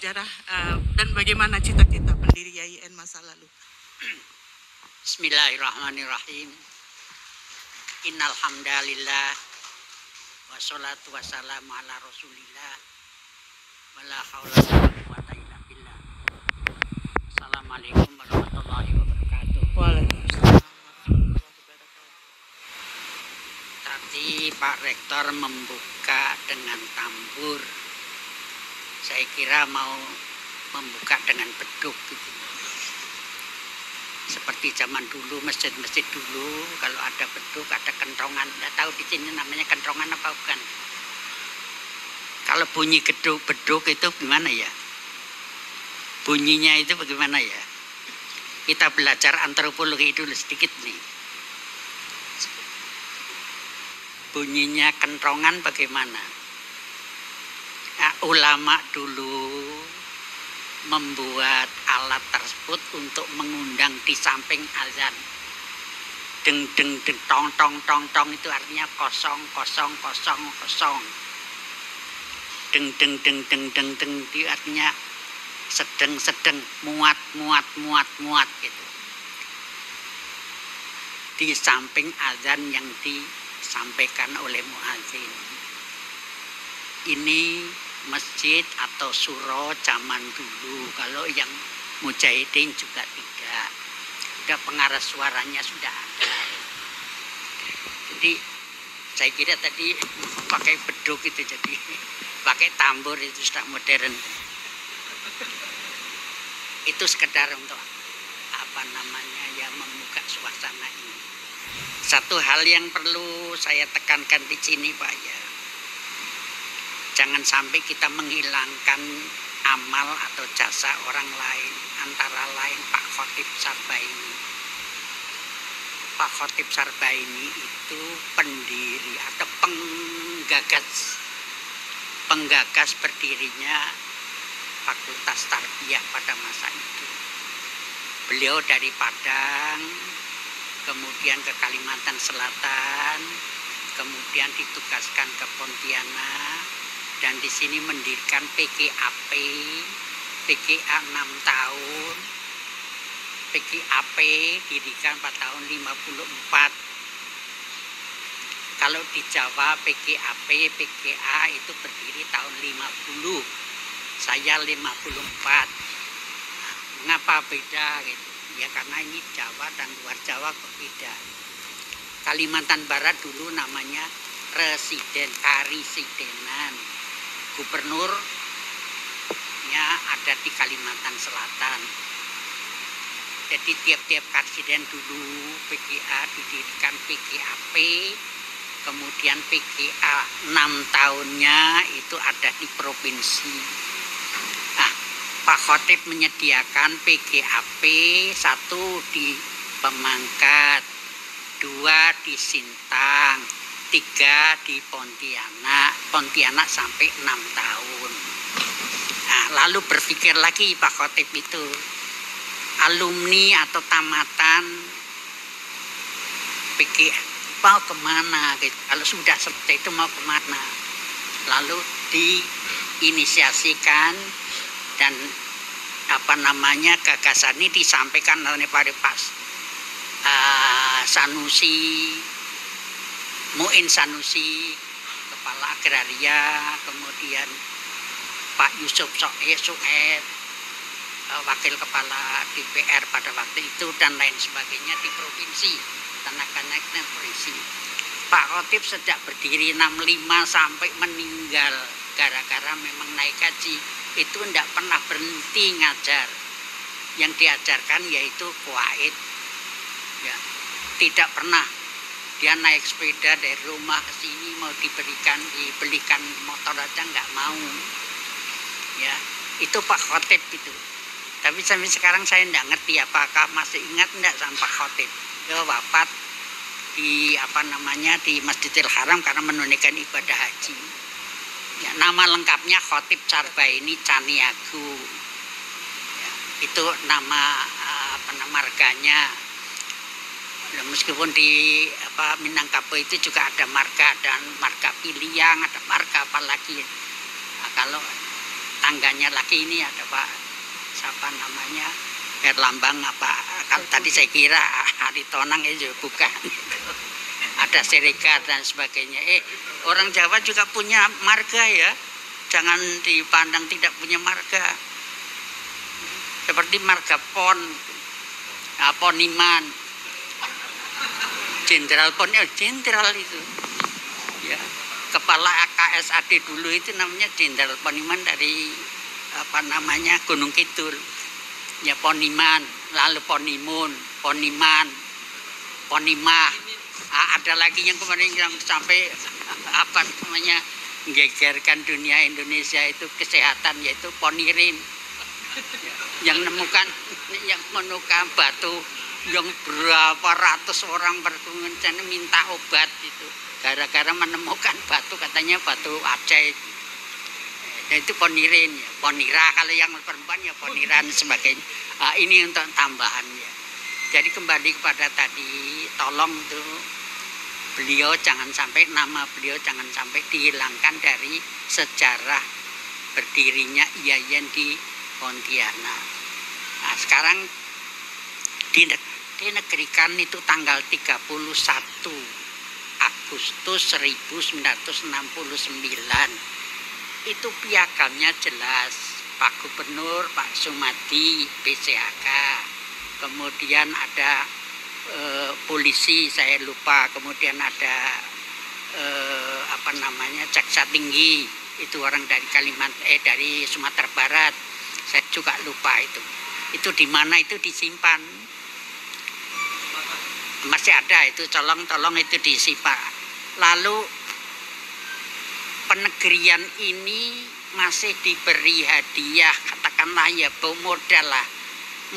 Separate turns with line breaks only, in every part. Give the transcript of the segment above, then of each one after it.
sejarah dan bagaimana cita-cita pendiri YIN masa lalu.
Bismillahirrahmanirrahim. Innal hamdalillah wassalatu wassalamu ala Rasulillah wala haula wala quwwata illa billah. Assalamualaikum warahmatullahi wabarakatuh.
Waalaikumsalam warahmatullahi wabarakatuh.
Tadi Pak Rektor membuka dengan tambur. Saya kira mau membuka dengan beduk gitu. Seperti zaman dulu, masjid-masjid dulu, kalau ada beduk, ada kentongan. Nggak tahu di sini namanya kentongan apa bukan. Kalau bunyi beduk itu gimana ya? Bunyinya itu bagaimana ya? Kita belajar antropologi dulu sedikit nih. Bunyinya kentongan bagaimana? Nah, ulama dulu membuat alat tersebut untuk mengundang di samping azan. Deng deng deng tong tong tong tong itu artinya kosong kosong kosong kosong. Deng deng deng deng deng deng itu artinya sedeng sedeng muat muat muat muat gitu. Di samping azan yang disampaikan oleh muadzin. Ini masjid atau suro zaman dulu. Kalau yang mujahidin juga tidak. Udah pengarah suaranya sudah ada. Jadi saya kira tadi pakai beduk itu, jadi pakai tambur itu sudah modern. Itu sekedar untuk ya membuka suasana ini. Satu hal yang perlu saya tekankan di sini Pak ya. Jangan sampai kita menghilangkan amal atau jasa orang lain, antara lain Pak Khotib Sarbaini. Pak Khotib Sarbaini itu pendiri atau penggagas berdirinya Fakultas Tarbiyah pada masa itu. Beliau dari Padang, kemudian ke Kalimantan Selatan, kemudian ditugaskan ke Pontianak. Dan di sini mendirikan PGAP 6 tahun. PGAP didirikan pada tahun 54. Kalau di Jawa PGAP, PGA itu berdiri tahun 50. Saya 54. Nah, mengapa beda gitu? Ya karena ini Jawa dan luar Jawa berbeda. Kalimantan Barat dulu namanya karisidenan. Gubernurnya ada di Kalimantan Selatan. Jadi tiap-tiap karsiden dulu PGA didirikan PGAP, kemudian PGA 6 tahunnya itu ada di provinsi. Nah, Pak Khotib menyediakan PGAP 1 di Pemangkat, 2 di Sintang, 3 di Pontianak sampai 6 tahun. Nah, lalu berpikir lagi Pak Khotib itu, alumni atau tamatan pikir mau kemana gitu. Kalau sudah seperti itu mau kemana? Lalu diinisiasikan dan gagasan ini disampaikan oleh Pak Sanusi, Muin Sanusi, Kepala Agraria, kemudian Pak Yusuf Soed, Wakil Kepala DPR pada waktu itu, dan lain sebagainya di provinsi, tenaga-tenaga provinsi. Pak Khotib sejak berdiri 65 sampai meninggal gara-gara memang naik haji, itu tidak pernah berhenti ngajar. Yang diajarkan yaitu qawaid. Ya, tidak pernah dia naik sepeda dari rumah ke sini mau dibelikan motor aja nggak mau. Ya, itu Pak Khotib itu. Tapi sampai sekarang saya tidak ngerti apakah masih ingat enggak sama Pak Khotib. Dia wafat di di Masjidil Haram karena menunaikan ibadah haji. Ya, nama lengkapnya Khotib Sarbaini Caniago. Ya, itu nama marganya. Meskipun di Minangkabau itu juga ada marga, dan marga Piliang, ada marga apa lagi. Nah, kalau tetangganya lagi ini ada Pak siapa namanya Herlambang apa kalau tadi saya kira Aritonang itu bukan. Ada Siregar dan sebagainya. Orang Jawa juga punya marga ya, jangan dipandang tidak punya marga. Seperti marga Pon, Poniman, Jenderal Pon, Jenderal itu. Ya, kepala KSAD dulu itu namanya Jenderal Poniman dari apa namanya Gunung Kidul. Ya Poniman, lalu Ponimun, Poniman, Ponimah. Ada lagi yang kemarin yang sampai apa namanya menggegerkan dunia Indonesia itu kesehatan yaitu Ponirin. Yang menemukan batu yang berapa ratus orang berkemudian minta obat itu gara-gara menemukan batu katanya batu Aceh. Nah, itu Ponirin, ya. Ponira kalau yang perempuan ya Poniran sebagainya. Ini untuk tambahannya. Jadi kembali kepada tadi, tolong tuh nama beliau jangan sampai dihilangkan dari sejarah berdirinya IAIN di Pontianak. Nah, sekarang dinegerikan itu tanggal 31 Agustus 1969. Itu piagamnya jelas, Pak Gubernur, Pak Sumadi, BCHK, kemudian ada polisi saya lupa, kemudian ada apa namanya jaksa tinggi itu orang dari dari Sumatera Barat, saya juga lupa itu di mana itu disimpan, masih ada itu, tolong itu disimpan. Lalu penegerian ini masih diberi hadiah, katakanlah ya modal lah.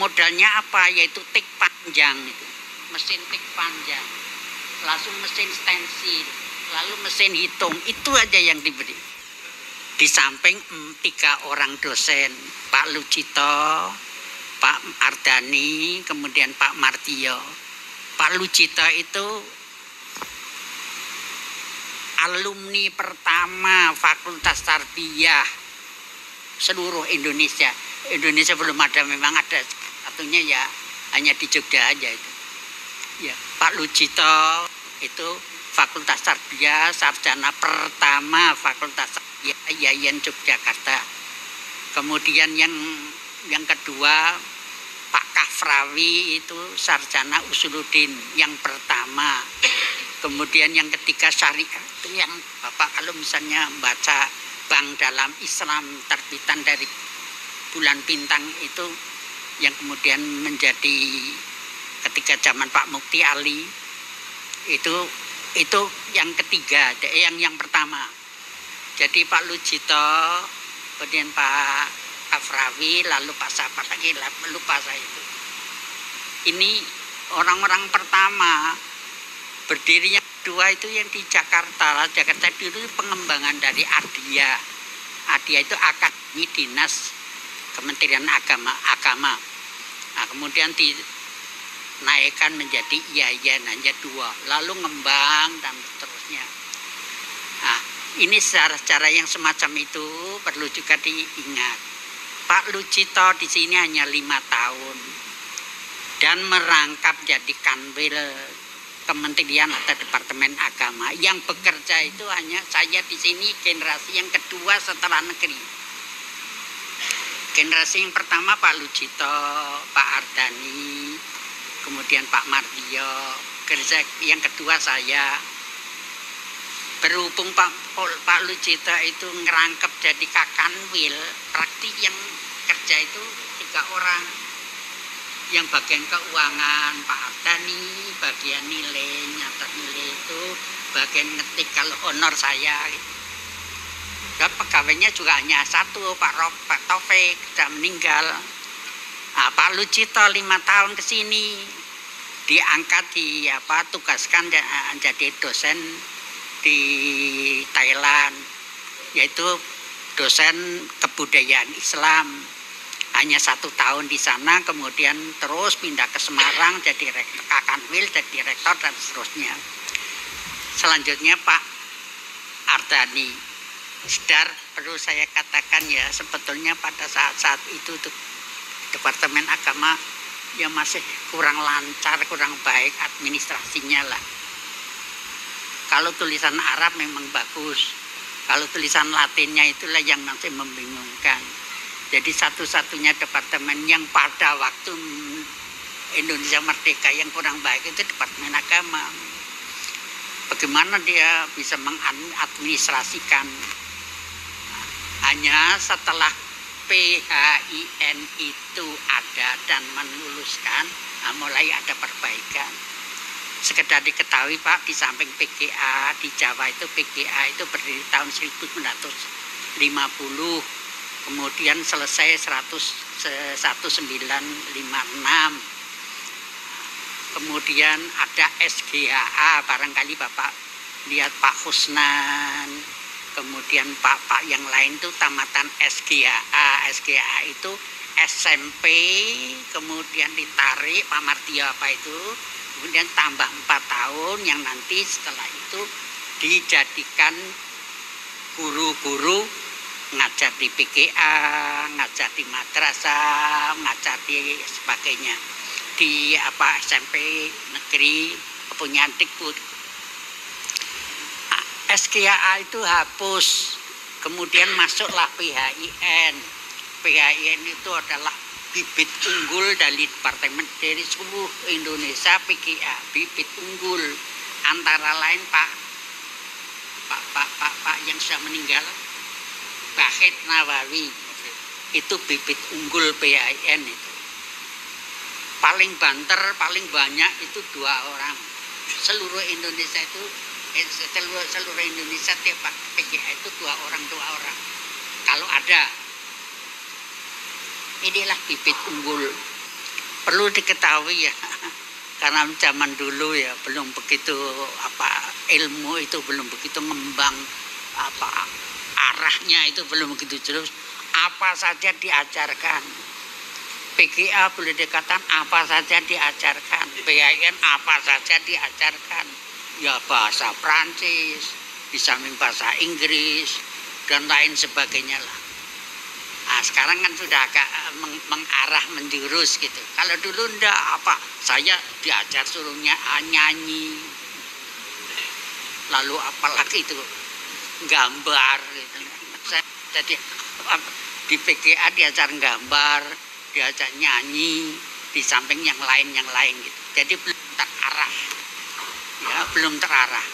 Modalnya apa? Yaitu tik panjang itu, mesin tik panjang, langsung mesin stensil, lalu mesin hitung, itu aja yang diberi. Di samping 3 orang dosen, Pak Lucito, Pak Ardani, kemudian Pak Martio. Pak Lucito itu alumni pertama Fakultas Tarbiyah seluruh Indonesia. Indonesia belum ada, memang ada satunya ya hanya di Jogja aja itu. Ya, Pak Lucito itu Fakultas Tarbiyah, sarjana pertama Fakultas Tarbiyah IAIN Yogyakarta. Kemudian yang kedua Pak Kafrawi itu sarjana Usuluddin yang pertama. Kemudian yang ketiga syariah itu yang Bapak kalau misalnya baca Bank Dalam Islam terbitan dari Bulan Bintang itu yang kemudian menjadi ketika zaman Pak Mukti Ali itu yang ketiga, yang pertama. Jadi Pak Lucito, kemudian Pak Kafrawi, lalu Pak Sapa lagi lupa saya itu. Ini orang-orang pertama. Berdirinya kedua itu yang di Jakarta. Jakarta dulu pengembangan dari ADIA. ADIA itu Akademi Dinas Kementerian Agama. Nah, kemudian dinaikkan menjadi IAIN hanya 2. Lalu ngembang dan seterusnya. Nah, ini secara yang semacam itu perlu juga diingat. Pak Lucito di sini hanya 5 tahun dan merangkap jadi kanwil Kementerian atau Departemen Agama. Yang bekerja itu hanya saya di sini generasi yang kedua setelah negeri. Generasi yang pertama Pak Lucito, Pak Ardani, kemudian Pak Martio. Yang kedua saya. Berhubung Pak Lucito itu ngerangkep jadi kakanwil, praktik yang kerja itu 3 orang. Yang bagian keuangan Pak Ardani, bagian nilai, nyatat nilai itu, bagian ngetik kalau honor saya. Dan pegawainya juga hanya 1, Pak Taufik sudah meninggal. Nah, Pak Lucito 5 tahun ke sini diangkat tugaskan jadi dosen di Thailand, yaitu dosen kebudayaan Islam. Hanya 1 tahun di sana, kemudian terus pindah ke Semarang jadi kakanwil, jadi rektor dan seterusnya. Selanjutnya Pak Ardani. Sedar, perlu saya katakan ya, sebetulnya pada saat-saat itu Departemen Agama ya masih kurang lancar, kurang baik administrasinya lah. Kalau tulisan Arab memang bagus, kalau tulisan Latinnya itulah yang masih membingungkan. Jadi satu-satunya departemen yang pada waktu Indonesia Merdeka yang kurang baik itu Departemen Agama. Bagaimana dia bisa mengadministrasikan? Hanya setelah PHIN itu ada dan meluluskan, mulai ada perbaikan. Sekedar diketahui Pak, di samping PGA di Jawa itu PGA itu berdiri tahun 1950, kemudian selesai 1956. Kemudian ada SGHA, barangkali Bapak lihat Pak Husnan, kemudian Pak yang lain itu tamatan SGHA. SGHA itu SMP, kemudian ditarik Pak Martia apa itu, kemudian tambah 4 tahun yang nanti setelah itu dijadikan guru-guru ngajar di PGA, ngajar di madrasah, ngajar di sebagainya. Di SMP negeri Punyadikbud. SGHA itu hapus, kemudian masuklah PHIN. PHIN itu adalah bibit unggul dari seluruh Indonesia. PGA bibit unggul, antara lain Pak yang sudah meninggal, Bahid Nawawi, itu bibit unggul PHIN itu. Paling banter, paling banyak itu 2 orang. Seluruh Indonesia itu, seluruh Indonesia tiap PGA itu 2 orang. Kalau ada, inilah bibit unggul. Perlu diketahui ya, karena zaman dulu ya belum begitu ilmu itu belum begitu ngembang, arahnya itu belum begitu jelas. Apa saja diajarkan. PGA boleh dikatakan apa saja diajarkan, PHIN apa saja diajarkan, ya bahasa Prancis, di samping bahasa Inggris dan lain sebagainya lah. Nah, sekarang kan sudah agak mengarah menjurus gitu. Kalau dulu enggak saya diajar suruhnya nyanyi, lalu apalagi itu gambar gitu. Jadi di PGA diajar gambar, diajak nyanyi, di samping yang lain gitu. Jadi belum terarah, ya belum terarah.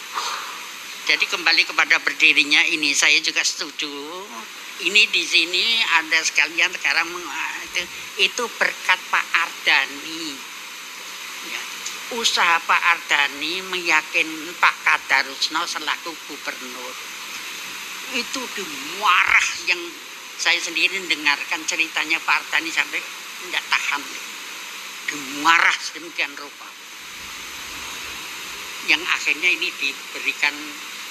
Jadi kembali kepada berdirinya ini, saya juga setuju. Ini di sini ada sekalian sekarang itu berkat Pak Ardani. Ya, usaha Pak Ardani meyakinkan Pak Kadarusno selaku gubernur. Itu dimuarah yang saya sendiri dengarkan ceritanya Pak Ardani sampai tidak tahan. Dimarah sedemikian rupa. Yang akhirnya ini diberikan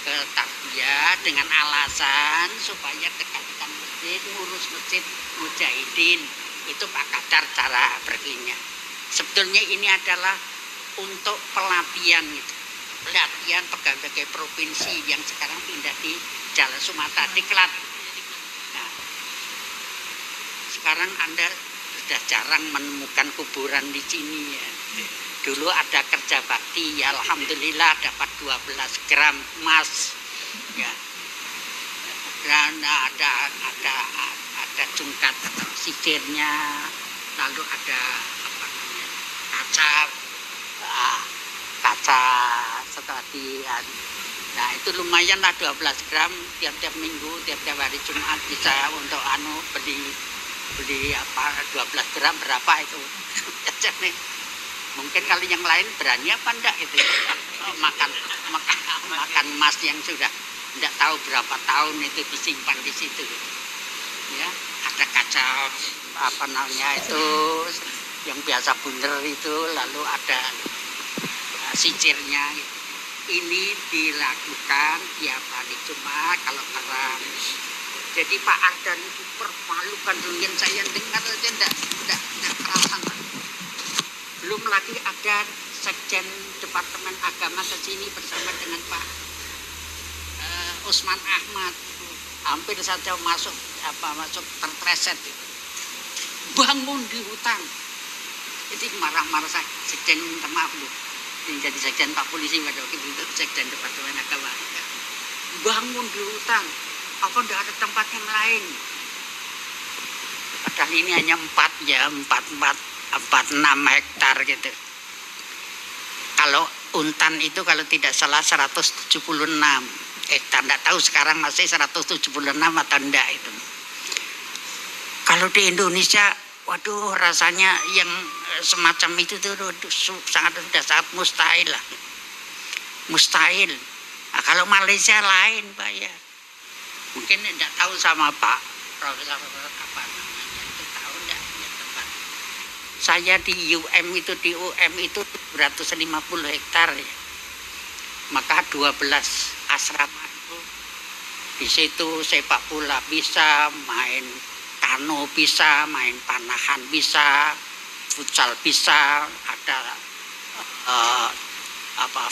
ke Tarbiyah dengan alasan supaya dekat-dekat masjid, ngurus masjid Mujahidin. Itu Pak Kadar cara perginya. Sebetulnya ini adalah untuk pelatihan gitu. Pelatihan pegawai provinsi yang sekarang pindah di Jalan Sumatera Diklat. Sekarang Anda sudah jarang menemukan kuburan di sini ya. Dulu ada kerja bakti, ya alhamdulillah dapat 12 gram emas. Ya. Dan ada jungkat sisirnya, lalu ada kaca setelah nah itu lumayan lah 12 gram tiap-tiap minggu, tiap-tiap hari Jumat bisa untuk beli 12 gram berapa itu. Mungkin kalau yang lain berani apa enggak itu makan emas yang sudah enggak tahu berapa tahun itu disimpan di situ ya. Ada kaca itu yang biasa bunder itu, lalu ada sicirnya gitu. Ini dilakukan tiap hari Jumat kalau haram. Jadi Pak Ardan itu permalukan, mungkin saya dengar saja tidak kerasan. Belum lagi ada Sekjen Departemen Agama ke sini bersama dengan Pak Usman Ahmad. hampir saja masuk terpleset itu. Bangun di hutan. Jadi marah-marah saya, sekjen minta maaf Bu. Ini jadi sekjen Pak Polisi pada waktu itu, sekjen Departemen Agama. Bangun di hutan, apa tidak ada tempat yang lain? Padahal ini hanya 4,6 hektar gitu. Kalau Untan itu kalau tidak salah 176 hektar, tidak tahu sekarang masih 176 atau enggak itu. Kalau di Indonesia, waduh rasanya yang semacam itu tuh sudah sangat mustahil lah. Mustahil. Nah, kalau Malaysia lain Pak ya. Mungkin tidak tahu sama Pak Profesor apa namanya itu tahu enggak ya tempat. Saya di UM itu 250 hektar ya. Maka 12 asrama itu di situ sepak bola bisa, main kano bisa, main panahan bisa, futsal bisa, ada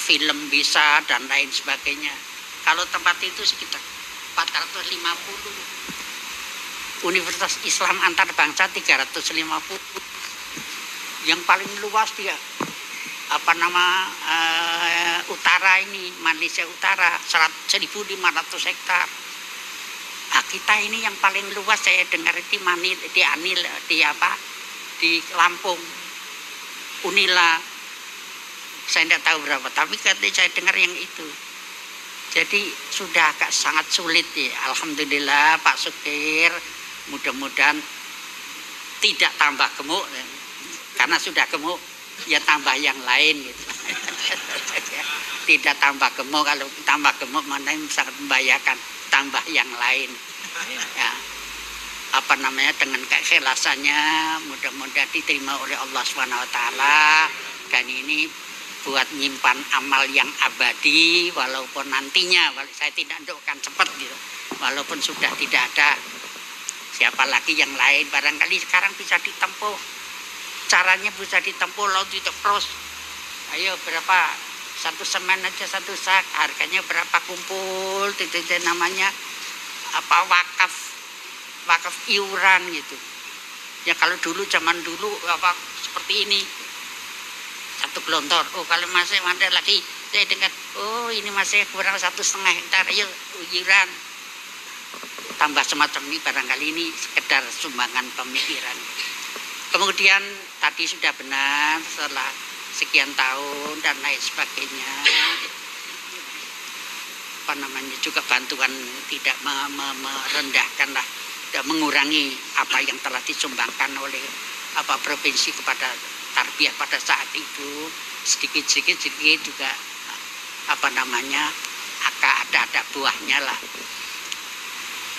film bisa dan lain sebagainya. Kalau tempat itu sekitar 450. Universitas Islam Antarbangsa 350. Yang paling luas dia utara ini, Malaysia Utara 1.500 hektar. Nah, kita ini yang paling luas saya dengar di Lampung, Unila. Saya tidak tahu berapa, tapi katanya saya dengar yang itu. Jadi sudah agak sangat sulit ya. Alhamdulillah Pak Sukir, mudah-mudahan tidak tambah gemuk, karena sudah gemuk ya tambah yang lain gitu. Tidak tambah gemuk, kalau tambah gemuk mana yang sangat membahayakan, tambah yang lain. Ya, dengan keikhlasannya mudah-mudahan diterima oleh Allah SWT, dan ini buat nyimpan amal yang abadi, walaupun nantinya saya tidak doakan cepat gitu, walaupun sudah tidak ada siapa lagi yang lain, barangkali sekarang bisa ditempuh, caranya bisa ditempuh laut itu terus. Ayo berapa, satu semen aja satu sak, harganya berapa, kumpul itu namanya wakaf iuran gitu ya. Kalau dulu zaman dulu seperti ini satu gelontor, oh kalau masih ada lagi saya dengar, oh ini masih kurang 1,5 hektar, ayo iuran, tambah semacam ini. Barangkali ini sekedar sumbangan pemikiran. Kemudian tadi sudah benar, setelah sekian tahun dan lain sebagainya, juga bantuan tidak merendahkan lah, tidak mengurangi apa yang telah disumbangkan oleh provinsi kepada tarbiyah pada saat itu. Sedikit juga ada buahnya lah.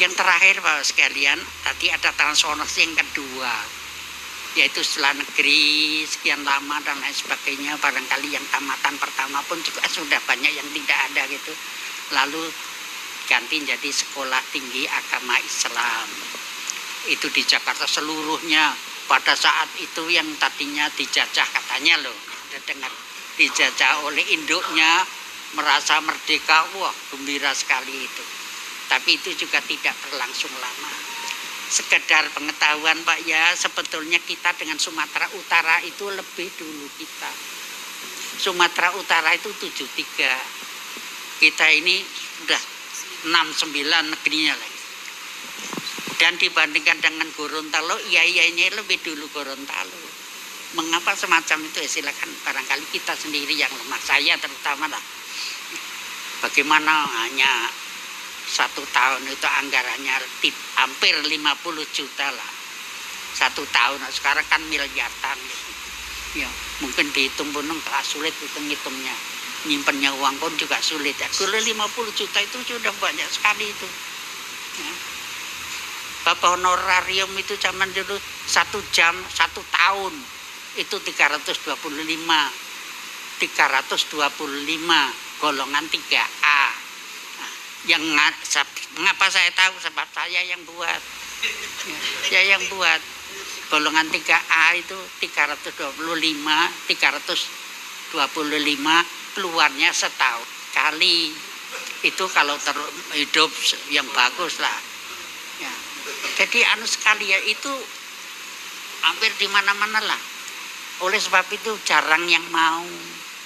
Yang terakhir Bapak sekalian, tadi ada transformasi yang kedua, yaitu setelah negeri sekian lama dan lain sebagainya, barangkali yang tamatan pertama pun juga sudah banyak yang tidak ada gitu, lalu ganti jadi sekolah tinggi agama Islam. Itu di Jakarta seluruhnya. Pada saat itu yang tadinya dijajah katanya loh, dengar dijajah oleh induknya, merasa merdeka, wah gembira sekali itu. Tapi itu juga tidak berlangsung lama. Sekedar pengetahuan Pak ya, sebetulnya kita dengan Sumatera Utara itu lebih dulu kita. Sumatera Utara itu 73. Kita ini sudah 69 negerinya lagi. Dan dibandingkan dengan Gorontalo, iya-iyanya lebih dulu Gorontalo. Mengapa semacam itu ya, silakan, barangkali kita sendiri yang lemah, saya terutama lah. Bagaimana hanya 1 tahun itu anggarannya hampir 50 juta lah. 1 tahun, sekarang kan miliaran gitu. Ya, mungkin dihitung pun nggak sulit hitungnya. Nyimpennya uang pun juga sulit ya. Dulu 50 juta itu sudah banyak sekali itu. Ya. Bapak honorarium itu zaman dulu 1 jam 1 tahun itu 325 golongan 3A. Nah, mengapa saya tahu, sebab saya yang buat. Ya, saya yang buat. Golongan 3A itu 325 keluarnya setahun kali. Itu kalau hidup yang bagus lah. Ya. Jadi anu sekali ya, itu hampir di mana-mana lah. Oleh sebab itu jarang yang mau.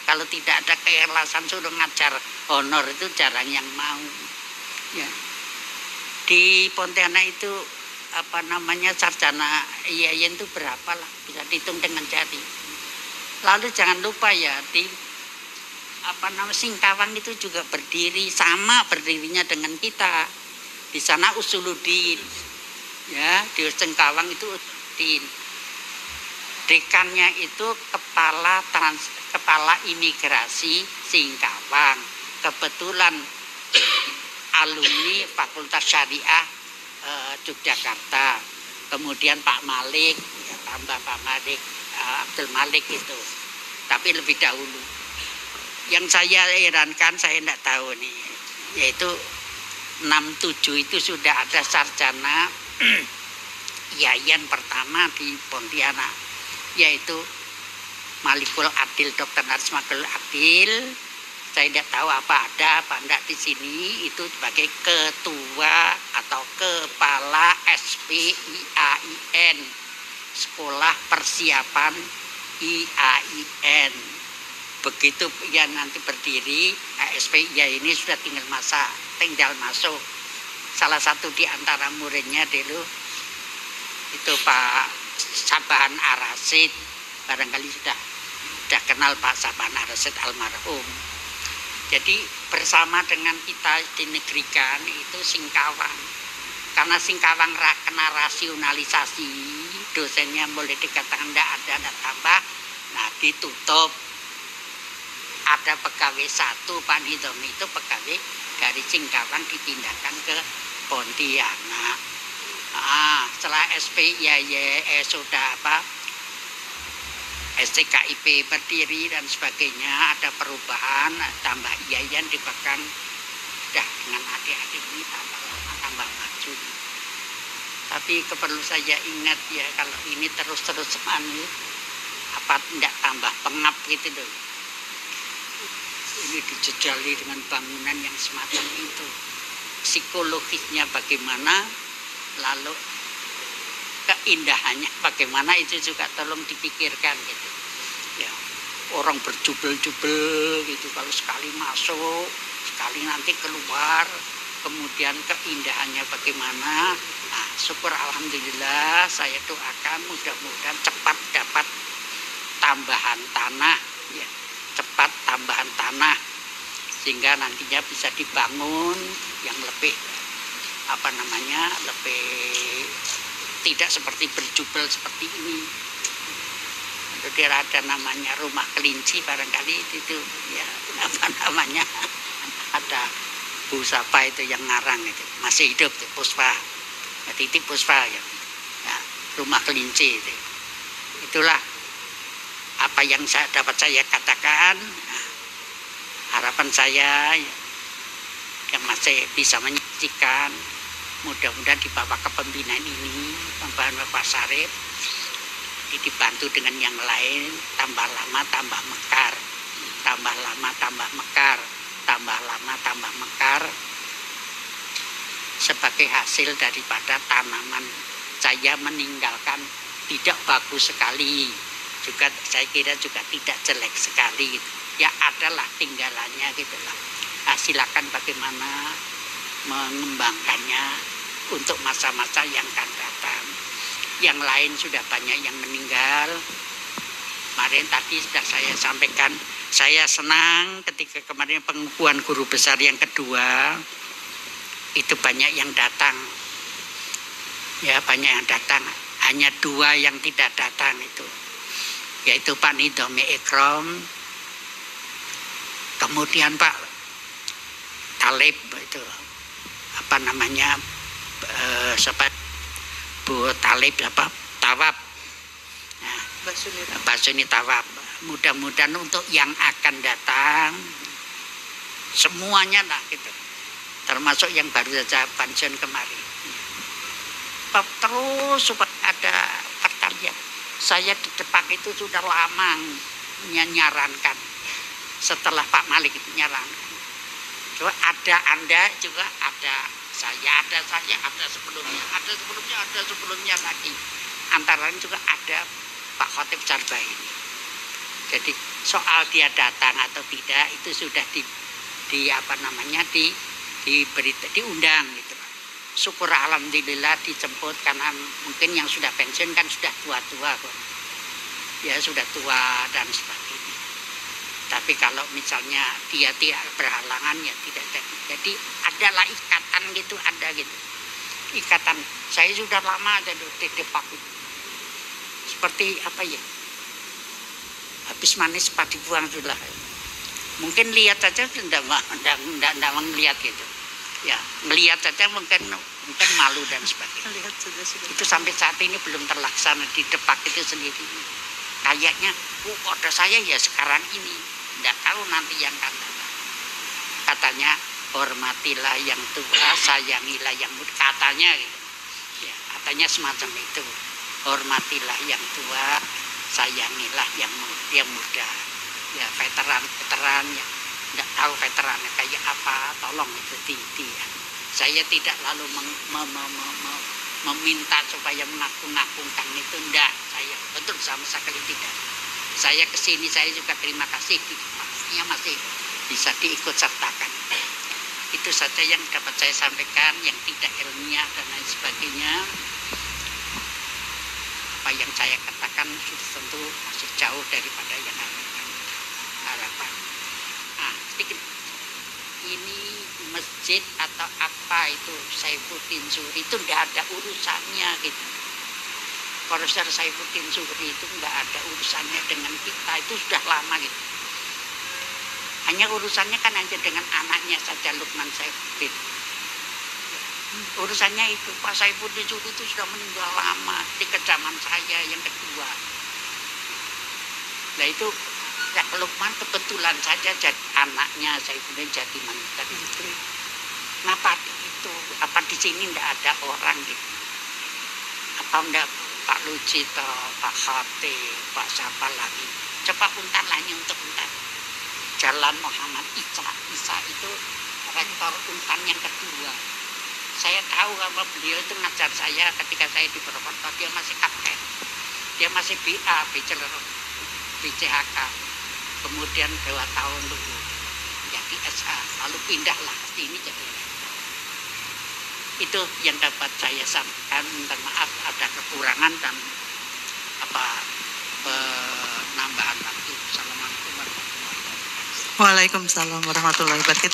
Kalau tidak ada keikhlasan suruh ngajar honor itu jarang yang mau. Ya. Di Pontianak itu apa namanya sarjana IAIN itu berapa lah, bisa dihitung dengan jari. Lalu jangan lupa ya di apa namanya Singkawang itu juga berdiri sama berdirinya dengan kita. Di sana Usuluddin, ya di Singkawang itu Usuluddin. Dekannya itu kepala imigrasi Singkawang. Kebetulan alumni Fakultas Syariah Yogyakarta. Kemudian Pak Malik, ya, tambah Pak Malik, Abdul Malik itu. Tapi lebih dahulu. Yang saya herankan, saya tidak tahu nih, yaitu 67 itu sudah ada sarjana IAIN pertama di Pontianak, yaitu Malikul Adil, Dr. Arismakul Adil. Saya tidak tahu apa ada apa enggak di sini, itu sebagai ketua atau kepala SPIAIN, Sekolah Persiapan IAIN. Begitu ya nanti berdiri SPIA ini sudah tinggal masuk. Salah satu di antara muridnya dulu itu Pak Sabahan Arasid, barangkali sudah kenal Pak Sabahan Arasid almarhum. Jadi bersama dengan kita dinegrikan itu Singkawang. Karena Singkawang kena rasionalisasi, dosennya boleh dikatakan tidak tambah, nah ditutup. Ada pegawai satu, Pak Nidomi itu pegawai dari Singkawang dipindahkan ke Pontianak. Setelah SPIAIN sudah STKIP berdiri dan sebagainya, ada perubahan, tambah IAIN dipegang, dah dengan adik-adik ini tambah maju. Tapi perlu saya ingat ya, kalau ini terus-terus apa tidak tambah pengap gitu loh. Ini dijejali dengan bangunan yang semacam itu. Psikologisnya bagaimana, lalu keindahannya bagaimana, itu juga tolong dipikirkan gitu. Ya, orang berjubel-jubel gitu, kalau sekali masuk, sekali nanti keluar, kemudian keindahannya bagaimana. Nah, syukur alhamdulillah, saya doakan mudah-mudahan cepat dapat tambahan tanah, ya. Cepat tambahan tanah sehingga nantinya bisa dibangun yang lebih lebih tidak seperti berjubel seperti ini. Jadi ada namanya rumah kelinci barangkali itu ya, ada Bu Sapa itu yang ngarang itu, masih hidup tuh, Puspa, Titi Puspa ya, rumah kelinci itu. Itulah apa yang dapat saya katakan. Harapan saya yang masih bisa menyaksikan, mudah-mudahan di bawah kepemimpinan ini, pembangunan Bapak Sarip, dibantu dengan yang lain, tambah lama tambah mekar, tambah lama tambah mekar, tambah lama tambah mekar, sebagai hasil daripada tanaman saya meninggalkan tidak bagus sekali. Juga saya kira juga tidak jelek sekali gitu. Ya adalah tinggalannya gitu lah. Silakan bagaimana mengembangkannya untuk masa-masa yang akan datang. Yang lain sudah banyak yang meninggal. Kemarin tadi sudah saya sampaikan, saya senang ketika kemarin pengukuhan guru besar yang kedua itu banyak yang datang. Ya, banyak yang datang. Hanya 2 yang tidak datang itu, yaitu Pak Nidomi Ikrom, kemudian Pak Talib itu Bu Talib Tawab, nah, Basuni Tawab. Mudah-mudahan untuk yang akan datang semuanya lah gitu, termasuk yang baru saja pensiun kemarin, terus supaya ada pertalian. Saya di depan itu sudah lama menyarankan, setelah Pak Malik itu nyarankan, Coba ada Anda juga ada saya, ada sebelumnya lagi. Antara lain juga ada Pak Khotib Sarbaini. Jadi soal dia datang atau tidak itu sudah diundang gitu. Syukur alhamdulillah dijemput karena mungkin yang sudah pensiun kan sudah tua-tua kok. Ya sudah tua dan sebagainya. Tapi kalau misalnya dia tidak berhalangan ya tidak jadi. Jadi adalah ikatan gitu, ada gitu. Ikatan. Saya sudah lama ada di Depak itu. Seperti apa ya? Habis manis padi buang sudah. Mungkin lihat saja tidak melihat gitu. Ya, melihat saja mungkin malu dan sebagainya.
Lihat sudah.
Itu sampai saat ini belum terlaksana di Depak itu sendiri. Kayaknya, order saya ya sekarang ini. Tidak tahu nanti yang akan datang. Katanya, hormatilah yang tua, sayangilah yang muda. Katanya gitu. Ya, katanya semacam itu. Hormatilah yang tua, sayangilah yang muda. Ya, veteran yang tidak tahu veterannya kayak apa, tolong itu saya tidak lalu meminta supaya mengagung-agungkan itu, enggak, saya betul sama sekali tidak. Saya kesini saya juga terima kasih, pastinya masih bisa diikut sertakan. Itu saja yang dapat saya sampaikan, yang tidak ilmiah dan lain sebagainya. Apa yang saya katakan sudah tentu masih jauh daripada yang harapan. Nah, sedikit. Ini masjid atau apa itu Saifuddin Zuhri itu tidak ada urusannya gitu. Profesor Saifuddin Zuhri itu tidak ada urusannya dengan kita, itu sudah lama gitu. Hanya urusannya kan hanya dengan anaknya saja, Lukman Saifuddin. Urusannya itu Pak Saifuddin Zuhri itu sudah meninggal lama di zaman saya yang kedua. Nah itu ya, Lukman kebetulan saja jadi anaknya Saifuddin jadi mantan itu. Kenapa itu? Apa di sini tidak ada orang gitu? Apa enggak Pak Lujito, Pak Khotib, Pak siapa lagi? Coba untanlah untuk untan. Jalan Muhammad Isa itu rektor untan yang kedua. Saya tahu kalau beliau itu ngajar saya ketika saya di Purwokerto, dia masih kapten. Dia masih BA, BCHK. Kemudian 2 tahun dulu jadi SA, lalu pindahlah ke sini jadi rektor. Itu yang dapat saya sampaikan. Minta maaf ada kekurangan dan penambahan waktu. Assalamualaikum warahmatullahi wabarakatuh.
Waalaikumsalam warahmatullahi wabarakatuh.